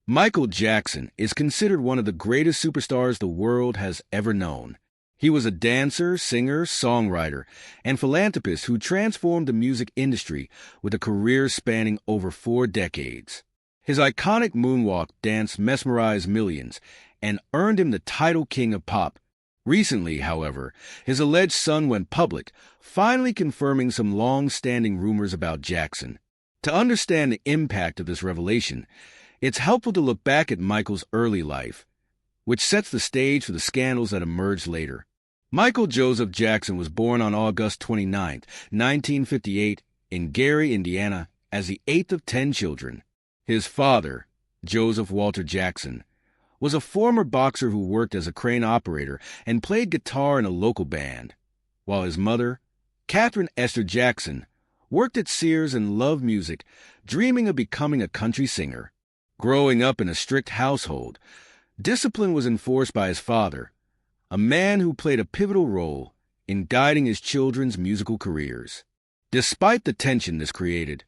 Michael Jackson is considered one of the greatest superstars the world has ever known. He was a dancer, singer, songwriter, and philanthropist who transformed the music industry with a career spanning over 4 decades. His iconic moonwalk dance mesmerized millions and earned him the title King of Pop. Recently, however, his alleged son went public, finally confirming some long-standing rumors about Jackson. To understand the impact of this revelation, it's helpful to look back at Michael's early life, which sets the stage for the scandals that emerged later. Michael Joseph Jackson was born on August 29, 1958, in Gary, Indiana, as the 8th of 10 children. His father, Joseph Walter Jackson, was a former boxer who worked as a crane operator and played guitar in a local band, while his mother, Catherine Esther Jackson, worked at Sears and loved music, dreaming of becoming a country singer. Growing up in a strict household, discipline was enforced by his father, a man who played a pivotal role in guiding his children's musical careers. Despite the tension this created,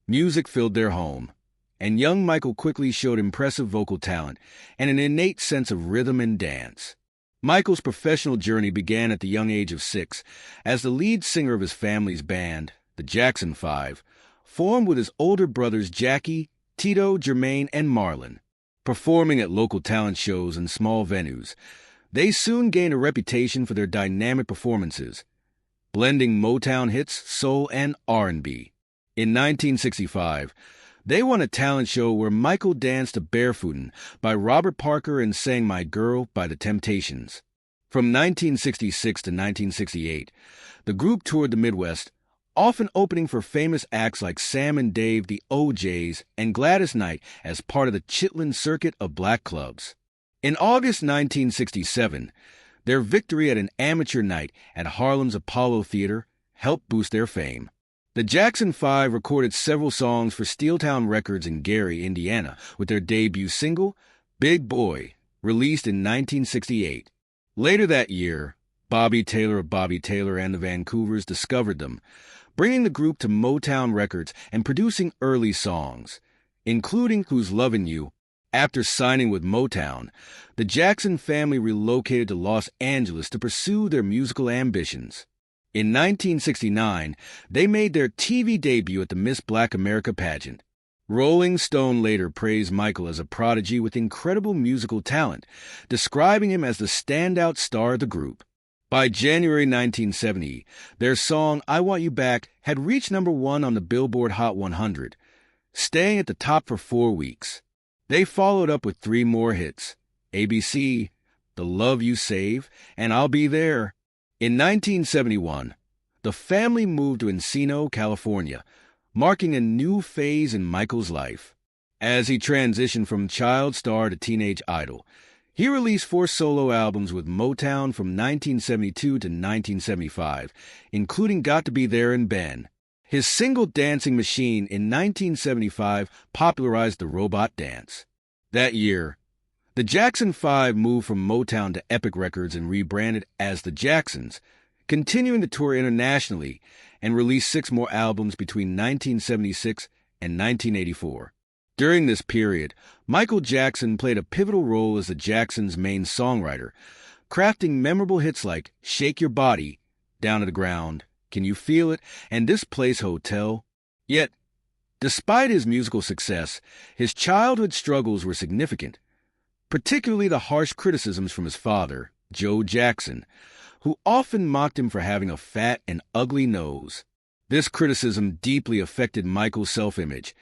music filled their home, and young Michael quickly showed impressive vocal talent and an innate sense of rhythm and dance. Michael's professional journey began at the young age of 6 as the lead singer of his family's band, the Jackson 5, formed with his older brothers Jackie, Tito, Jermaine, and Marlon. Performing at local talent shows and small venues, they soon gained a reputation for their dynamic performances, blending Motown hits, soul, and R&B. In 1965, they won a talent show where Michael danced to Barefootin' by Robert Parker and sang My Girl by The Temptations. From 1966 to 1968, the group toured the Midwest, often opening for famous acts like Sam and Dave, the O'Jays, and Gladys Knight as part of the Chitlin circuit of black clubs. In August 1967, their victory at an amateur night at Harlem's Apollo Theater helped boost their fame. The Jackson 5 recorded several songs for Steeltown Records in Gary, Indiana, with their debut single, Big Boy, released in 1968. Later that year, Bobby Taylor of Bobby Taylor and the Vancouvers discovered them, bringing the group to Motown Records and producing early songs, including Who's Lovin' You. After signing with Motown, the Jackson family relocated to Los Angeles to pursue their musical ambitions. In 1969, they made their TV debut at the Miss Black America pageant. Rolling Stone later praised Michael as a prodigy with incredible musical talent, describing him as the standout star of the group. By January 1970, their song I Want You Back had reached #1 on the Billboard Hot 100, staying at the top for 4 weeks. They followed up with 3 more hits, ABC, The Love You Save, and I'll Be There. In 1971, the family moved to Encino, California, marking a new phase in Michael's life. As he transitioned from child star to teenage idol, he released 4 solo albums with Motown from 1972 to 1975, including Got to Be There and Ben. His single Dancing Machine in 1975 popularized the robot dance. That year, the Jackson 5 moved from Motown to Epic Records and rebranded as the Jacksons, continuing to tour internationally and released 6 more albums between 1976 and 1984. During this period, Michael Jackson played a pivotal role as the Jacksons' main songwriter, crafting memorable hits like Shake Your Body, Down to the Ground, Can You Feel It, and This Place Hotel. Yet, despite his musical success, his childhood struggles were significant, particularly the harsh criticisms from his father, Joe Jackson, who often mocked him for having a fat and ugly nose. This criticism deeply affected Michael's self-image,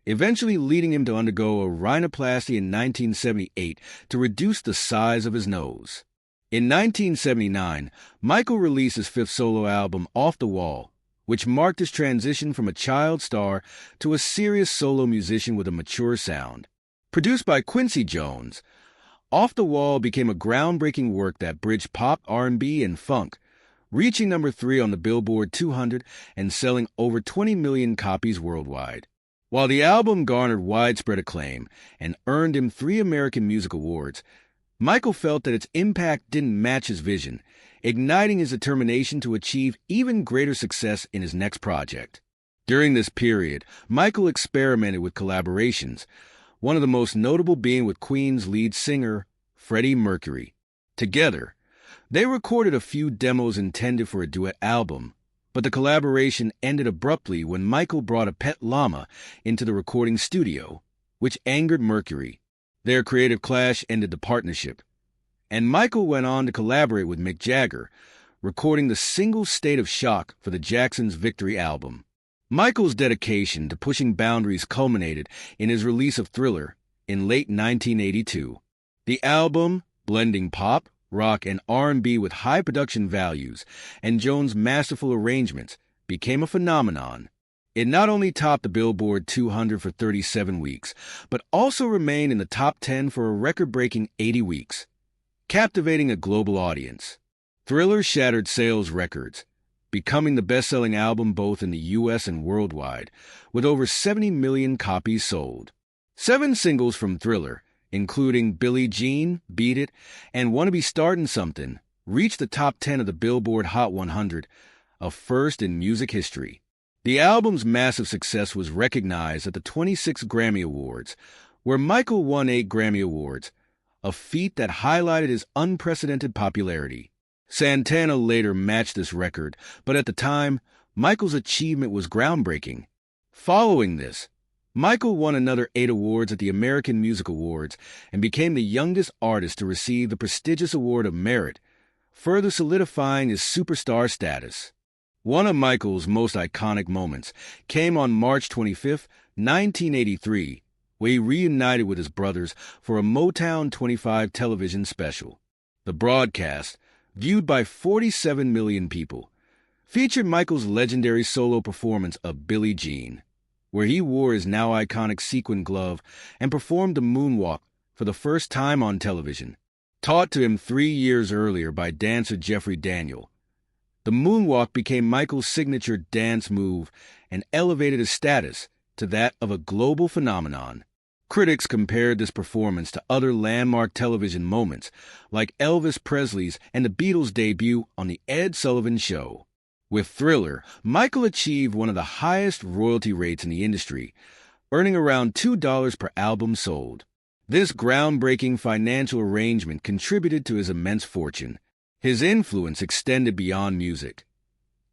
eventually leading him to undergo a rhinoplasty in 1978 to reduce the size of his nose. In 1979, Michael released his 5th solo album, Off the Wall, which marked his transition from a child star to a serious solo musician with a mature sound. Produced by Quincy Jones, Off the Wall became a groundbreaking work that bridged pop, R&B, and funk, reaching #3 on the Billboard 200 and selling over 20 million copies worldwide. While the album garnered widespread acclaim and earned him 3 American Music Awards, Michael felt that its impact didn't match his vision, igniting his determination to achieve even greater success in his next project. During this period, Michael experimented with collaborations, one of the most notable being with Queen's lead singer, Freddie Mercury. Together, they recorded a few demos intended for a duet album, but the collaboration ended abruptly when Michael brought a pet llama into the recording studio, which angered Mercury. Their creative clash ended the partnership, and Michael went on to collaborate with Mick Jagger, recording the single State of Shock for the Jacksons' Victory album. Michael's dedication to pushing boundaries culminated in his release of Thriller in late 1982. The album, blending pop, rock, and R&B with high production values and Jones' masterful arrangements, became a phenomenon. It not only topped the Billboard 200 for 37 weeks, but also remained in the top 10 for a record-breaking 80 weeks, captivating a global audience. Thriller shattered sales records, becoming the best-selling album both in the U.S. and worldwide, with over 70 million copies sold. 7 singles from Thriller, including Billie Jean, Beat It, and Wanna Be Startin' Something, reached the top 10 of the Billboard Hot 100, a first in music history. The album's massive success was recognized at the 26 Grammy Awards, where Michael won 8 Grammy Awards, a feat that highlighted his unprecedented popularity. Santana later matched this record, but at the time, Michael's achievement was groundbreaking. Following this, Michael won another 8 awards at the American Music Awards and became the youngest artist to receive the prestigious Award of Merit, further solidifying his superstar status. One of Michael's most iconic moments came on March 25, 1983, where he reunited with his brothers for a Motown 25 television special. The broadcast, viewed by 47 million people, featured Michael's legendary solo performance of Billie Jean, where he wore his now iconic sequin glove and performed the moonwalk for the first time on television. Taught to him 3 years earlier by dancer Jeffrey Daniel, the moonwalk became Michael's signature dance move and elevated his status to that of a global phenomenon. Critics compared this performance to other landmark television moments, like Elvis Presley's and the Beatles' debut on The Ed Sullivan Show. With Thriller, Michael achieved one of the highest royalty rates in the industry, earning around $2 per album sold. This groundbreaking financial arrangement contributed to his immense fortune. His influence extended beyond music.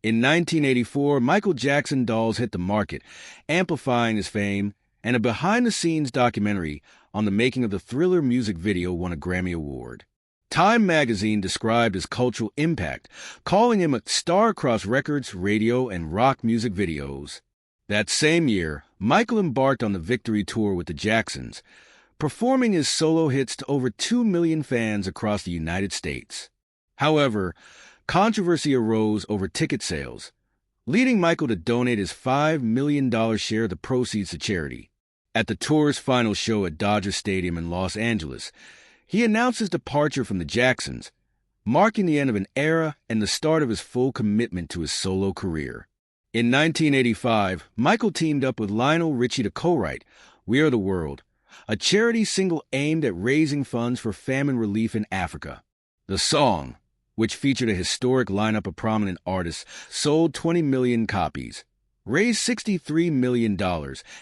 In 1984, Michael Jackson dolls hit the market, amplifying his fame, and a behind-the-scenes documentary on the making of the Thriller music video won a Grammy Award. Time magazine described his cultural impact, calling him a star across records, radio, and rock music videos. That same year, Michael embarked on the Victory Tour with the Jacksons, performing his solo hits to over 2 million fans across the United States. However, controversy arose over ticket sales, leading Michael to donate his $5 million share of the proceeds to charity. At the tour's final show at Dodger Stadium in Los Angeles, he announced his departure from the Jacksons, marking the end of an era and the start of his full commitment to his solo career. In 1985, Michael teamed up with Lionel Richie to co-write We Are the World, a charity single aimed at raising funds for famine relief in Africa. The song, which featured a historic lineup of prominent artists, sold 20 million copies, raised $63 million,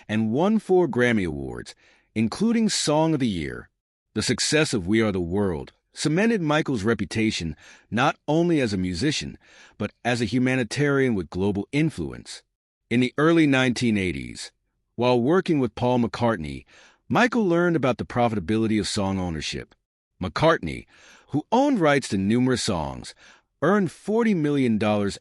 and won 4 Grammy Awards, including Song of the Year. The success of We Are the World cemented Michael's reputation not only as a musician, but as a humanitarian with global influence. In the early 1980s, while working with Paul McCartney, Michael learned about the profitability of song ownership. McCartney, who owned rights to numerous songs, earned $40 million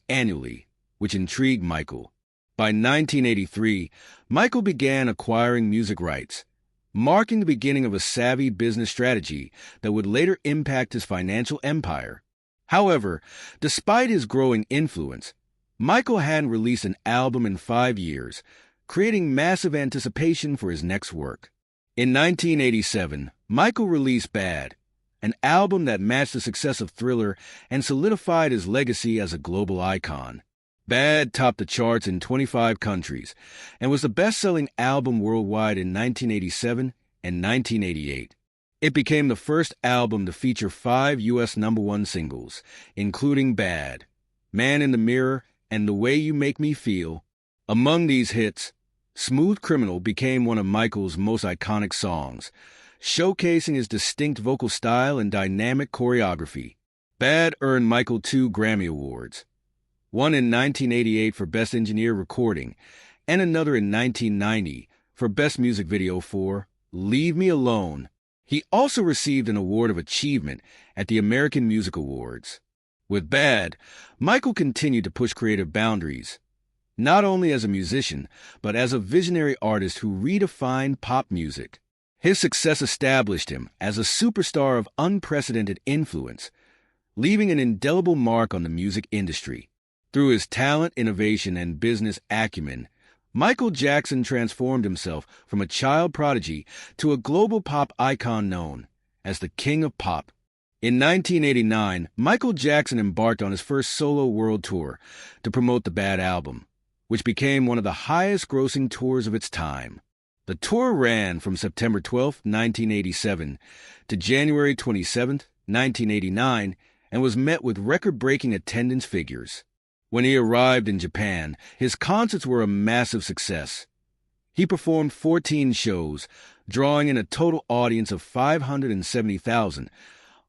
annually, which intrigued Michael. By 1983, Michael began acquiring music rights, marking the beginning of a savvy business strategy that would later impact his financial empire. However, despite his growing influence, Michael hadn't released an album in 5 years, creating massive anticipation for his next work. In 1987, Michael released Bad, an album that matched the success of Thriller and solidified his legacy as a global icon. Bad topped the charts in 25 countries and was the best-selling album worldwide in 1987 and 1988. It became the first album to feature 5 U.S. #1 singles, including Bad, Man in the Mirror, and The Way You Make Me Feel. Among these hits, Smooth Criminal became one of Michael's most iconic songs, showcasing his distinct vocal style and dynamic choreography. Bad earned Michael 2 Grammy Awards, one in 1988 for Best Engineered Recording, and another in 1990 for Best Music Video for Leave Me Alone. He also received an Award of Achievement at the American Music Awards. With Bad, Michael continued to push creative boundaries, not only as a musician, but as a visionary artist who redefined pop music. His success established him as a superstar of unprecedented influence, leaving an indelible mark on the music industry. Through his talent, innovation, and business acumen, Michael Jackson transformed himself from a child prodigy to a global pop icon known as the King of Pop. In 1989, Michael Jackson embarked on his first solo world tour to promote the Bad album, which became one of the highest-grossing tours of its time. The tour ran from September 12, 1987 to January 27, 1989, and was met with record-breaking attendance figures. When he arrived in Japan, his concerts were a massive success. He performed 14 shows, drawing in a total audience of 570,000,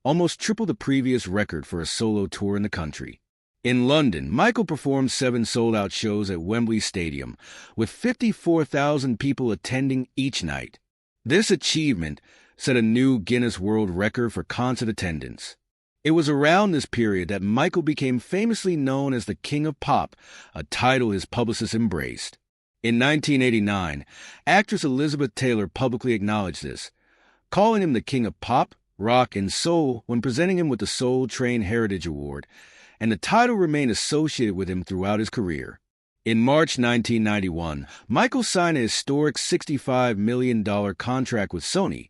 almost triple the previous record for a solo tour in the country. In London, Michael performed 7 sold-out shows at Wembley Stadium, with 54,000 people attending each night. This achievement set a new Guinness World Record for concert attendance. It was around this period that Michael became famously known as the King of Pop, a title his publicist embraced. In 1989, actress Elizabeth Taylor publicly acknowledged this, calling him the King of Pop, Rock, and Soul when presenting him with the Soul Train Heritage Award, and the title remained associated with him throughout his career. In March 1991, Michael signed a historic $65 million contract with Sony,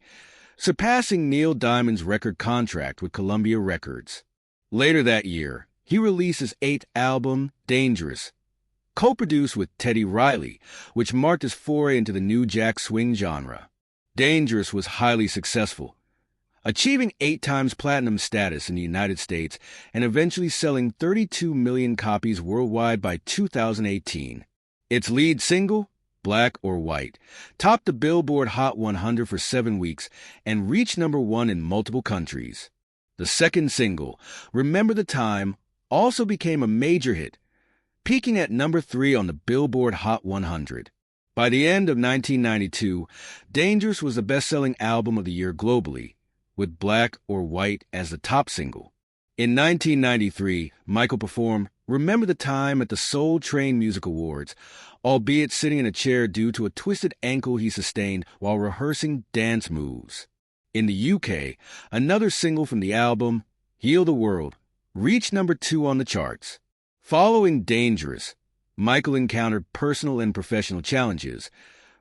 surpassing Neil Diamond's record contract with Columbia Records. Later that year, he released his 8th album, Dangerous, co-produced with Teddy Riley, which marked his foray into the new jack swing genre. Dangerous was highly successful, achieving 8 times platinum status in the United States and eventually selling 32 million copies worldwide by 2018. Its lead single, Black or White, topped the Billboard Hot 100 for 7 weeks and reached number 1 in multiple countries. The second single, Remember the Time, also became a major hit, peaking at number 3 on the Billboard Hot 100. By the end of 1992, Dangerous was the best-selling album of the year globally, with Black or White as the top single. In 1993, Michael performed Remember the Time at the Soul Train Music Awards, albeit sitting in a chair due to a twisted ankle he sustained while rehearsing dance moves. In the UK, another single from the album, Heal the World, reached number 2 on the charts. Following Dangerous, Michael encountered personal and professional challenges,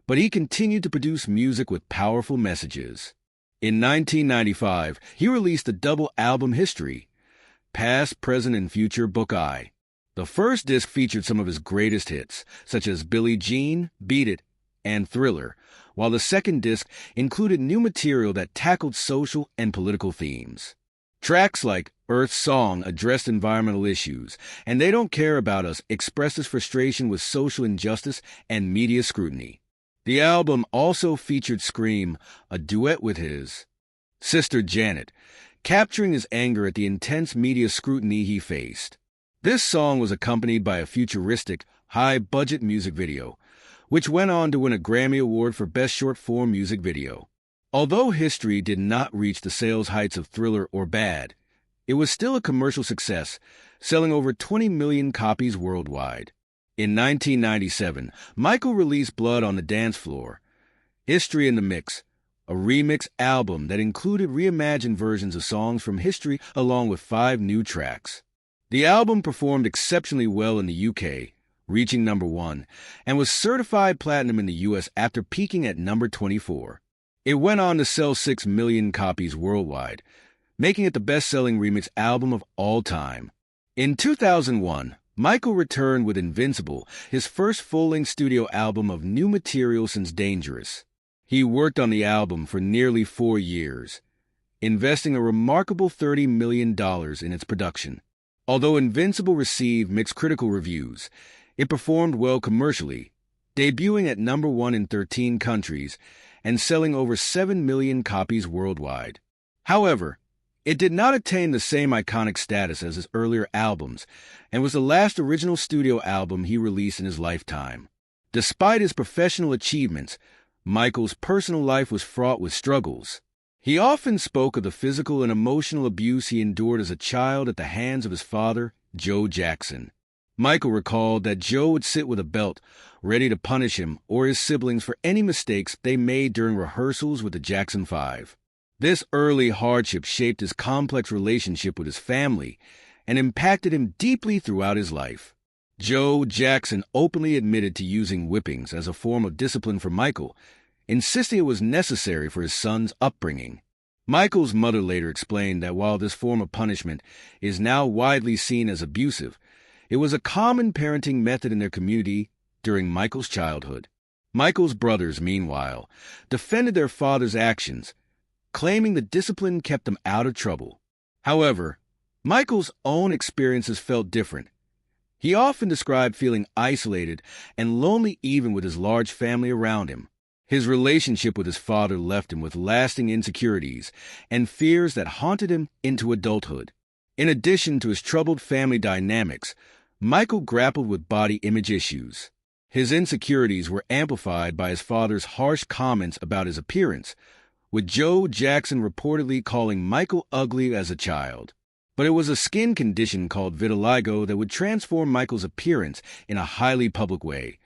but he continued to produce music with powerful messages. In 1995, he released a double album history, Past, Present, and Future Book I. The first disc featured some of his greatest hits, such as Billie Jean, Beat It, and Thriller, while the second disc included new material that tackled social and political themes. Tracks like Earth Song addressed environmental issues, and They Don't Care About Us expressed his frustration with social injustice and media scrutiny. The album also featured Scream, a duet with his sister Janet, capturing his anger at the intense media scrutiny he faced. This song was accompanied by a futuristic, high-budget music video, which went on to win a Grammy Award for Best Short-Form Music Video. Although History did not reach the sales heights of Thriller or Bad, it was still a commercial success, selling over 20 million copies worldwide. In 1997, Michael released Blood on the Dance Floor, History in the Mix, a remix album that included reimagined versions of songs from History along with 5 new tracks. The album performed exceptionally well in the UK, reaching number 1, and was certified platinum in the US after peaking at number 24. It went on to sell 6 million copies worldwide, making it the best-selling remix album of all time. In 2001, Michael returned with Invincible, his first full-length studio album of new material since Dangerous. He worked on the album for nearly 4 years, investing a remarkable $30 million in its production. Although Invincible received mixed critical reviews, it performed well commercially, debuting at #1 in 13 countries and selling over 7 million copies worldwide. However, it did not attain the same iconic status as his earlier albums and was the last original studio album he released in his lifetime. Despite his professional achievements, Michael's personal life was fraught with struggles. He often spoke of the physical and emotional abuse he endured as a child at the hands of his father, Joe Jackson. Michael recalled that Joe would sit with a belt, ready to punish him or his siblings for any mistakes they made during rehearsals with the Jackson 5. This early hardship shaped his complex relationship with his family and impacted him deeply throughout his life. Joe Jackson openly admitted to using whippings as a form of discipline for Michael, insisting it was necessary for his son's upbringing. Michael's mother later explained that while this form of punishment is now widely seen as abusive, it was a common parenting method in their community during Michael's childhood. Michael's brothers, meanwhile, defended their father's actions, claiming the discipline kept them out of trouble. However, Michael's own experiences felt different. He often described feeling isolated and lonely even with his large family around him. His relationship with his father left him with lasting insecurities and fears that haunted him into adulthood. In addition to his troubled family dynamics, Michael grappled with body image issues. His insecurities were amplified by his father's harsh comments about his appearance, with Joe Jackson reportedly calling Michael ugly as a child. But it was a skin condition called vitiligo that would transform Michael's appearance in a highly public way,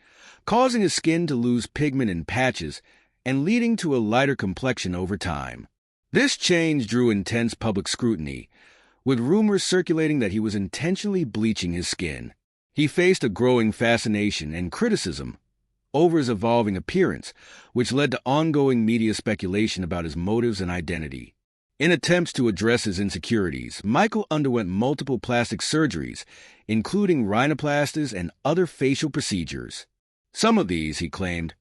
causing his skin to lose pigment in patches and leading to a lighter complexion over time. This change drew intense public scrutiny, with rumors circulating that he was intentionally bleaching his skin. He faced a growing fascination and criticism over his evolving appearance, which led to ongoing media speculation about his motives and identity. In attempts to address his insecurities, Michael underwent multiple plastic surgeries, including rhinoplasties and other facial procedures. Some of these, he claimed,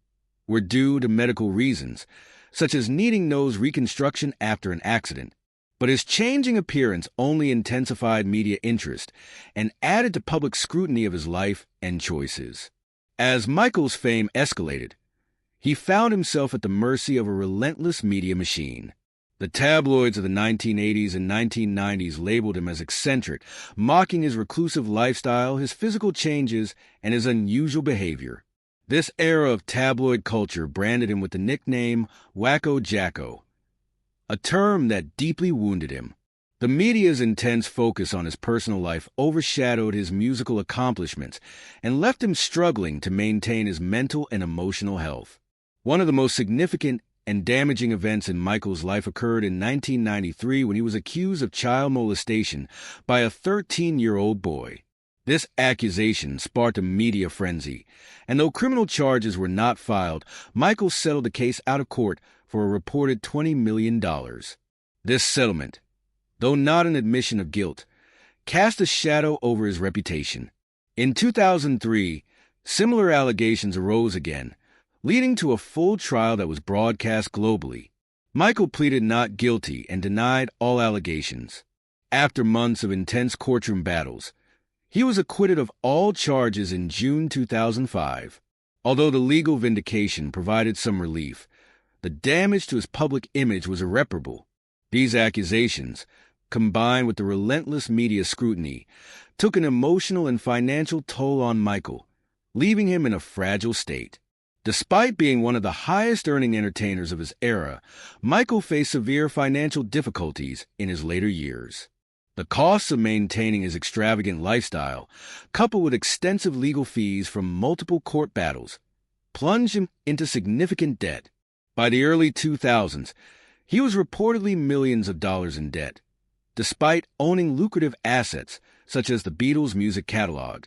were due to medical reasons, such as needing nose reconstruction after an accident. But his changing appearance only intensified media interest and added to public scrutiny of his life and choices. As Michael's fame escalated, he found himself at the mercy of a relentless media machine. The tabloids of the 1980s and 1990s labeled him as eccentric, mocking his reclusive lifestyle, his physical changes, and his unusual behavior. This era of tabloid culture branded him with the nickname Wacko Jacko, a term that deeply wounded him. The media's intense focus on his personal life overshadowed his musical accomplishments and left him struggling to maintain his mental and emotional health. One of the most significant and damaging events in Michael's life occurred in 1993 when he was accused of child molestation by a 13-year-old boy. This accusation sparked a media frenzy, and though criminal charges were not filed, Michael settled the case out of court for a reported $20 million. This settlement, though not an admission of guilt, cast a shadow over his reputation. In 2003, similar allegations arose again, leading to a full trial that was broadcast globally. Michael pleaded not guilty and denied all allegations. After months of intense courtroom battles, he was acquitted of all charges in June 2005. Although the legal vindication provided some relief, the damage to his public image was irreparable. These accusations, combined with the relentless media scrutiny, took an emotional and financial toll on Michael, leaving him in a fragile state. Despite being one of the highest-earning entertainers of his era, Michael faced severe financial difficulties in his later years. The costs of maintaining his extravagant lifestyle, coupled with extensive legal fees from multiple court battles, plunged him into significant debt. By the early 2000s, he was reportedly millions of dollars in debt, despite owning lucrative assets such as the Beatles' music catalog,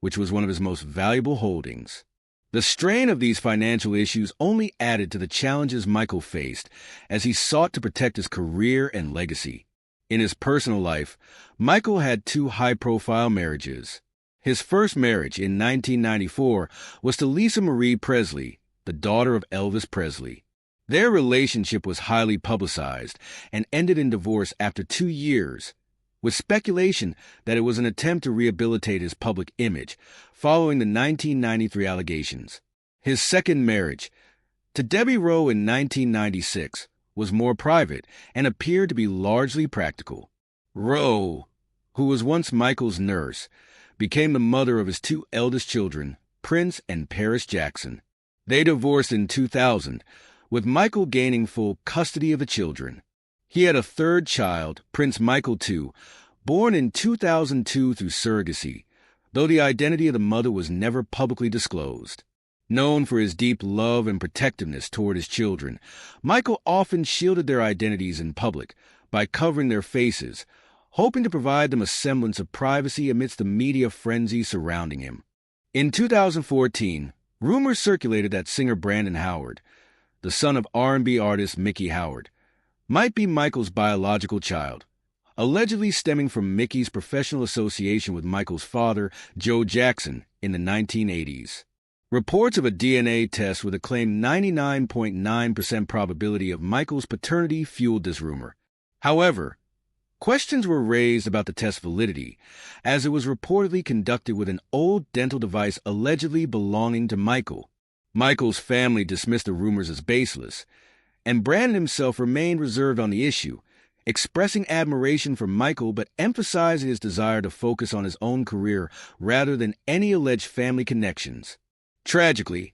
which was one of his most valuable holdings. The strain of these financial issues only added to the challenges Michael faced as he sought to protect his career and legacy. In his personal life, Michael had two high-profile marriages. His first marriage in 1994 was to Lisa Marie Presley, the daughter of Elvis Presley. Their relationship was highly publicized and ended in divorce after 2 years, with speculation that it was an attempt to rehabilitate his public image following the 1993 allegations. His second marriage, to Debbie Rowe in 1996, was more private and appeared to be largely practical. Rowe, who was once Michael's nurse, became the mother of his two eldest children, Prince and Paris Jackson. They divorced in 2000, with Michael gaining full custody of the children. He had a third child, Prince Michael II, born in 2002 through surrogacy, though the identity of the mother was never publicly disclosed. Known for his deep love and protectiveness toward his children, Michael often shielded their identities in public by covering their faces, hoping to provide them a semblance of privacy amidst the media frenzy surrounding him. In 2014, rumors circulated that singer Brandon Howard, the son of R&B artist Mickey Howard, might be Michael's biological child, allegedly stemming from Mickey's professional association with Michael's father, Joe Jackson, in the 1980s. Reports of a DNA test with a claimed 99.9% probability of Michael's paternity fueled this rumor. However, questions were raised about the test's validity, as it was reportedly conducted with an old dental device allegedly belonging to Michael. Michael's family dismissed the rumors as baseless, and Brandon himself remained reserved on the issue, expressing admiration for Michael but emphasizing his desire to focus on his own career rather than any alleged family connections. Tragically,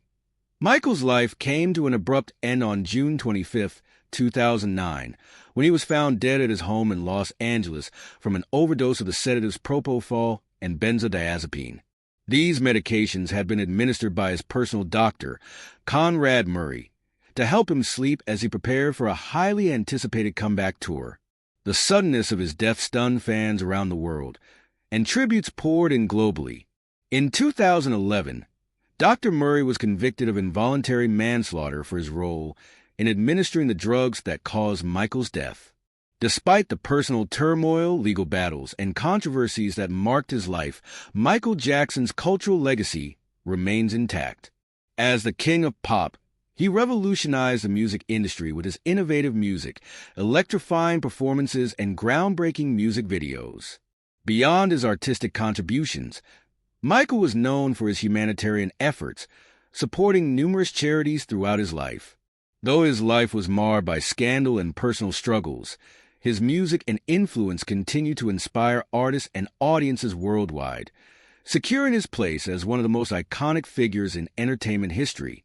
Michael's life came to an abrupt end on June 25, 2009, when he was found dead at his home in Los Angeles from an overdose of the sedatives propofol and benzodiazepine. These medications had been administered by his personal doctor, Conrad Murray, to help him sleep as he prepared for a highly anticipated comeback tour. The suddenness of his death stunned fans around the world, and tributes poured in globally. In 2011, Dr. Murray was convicted of involuntary manslaughter for his role in administering the drugs that caused Michael's death. Despite the personal turmoil, legal battles, and controversies that marked his life, Michael Jackson's cultural legacy remains intact. As the king of pop, he revolutionized the music industry with his innovative music, electrifying performances, and groundbreaking music videos. Beyond his artistic contributions, Michael was known for his humanitarian efforts, supporting numerous charities throughout his life. Though his life was marred by scandal and personal struggles, his music and influence continue to inspire artists and audiences worldwide, securing his place as one of the most iconic figures in entertainment history.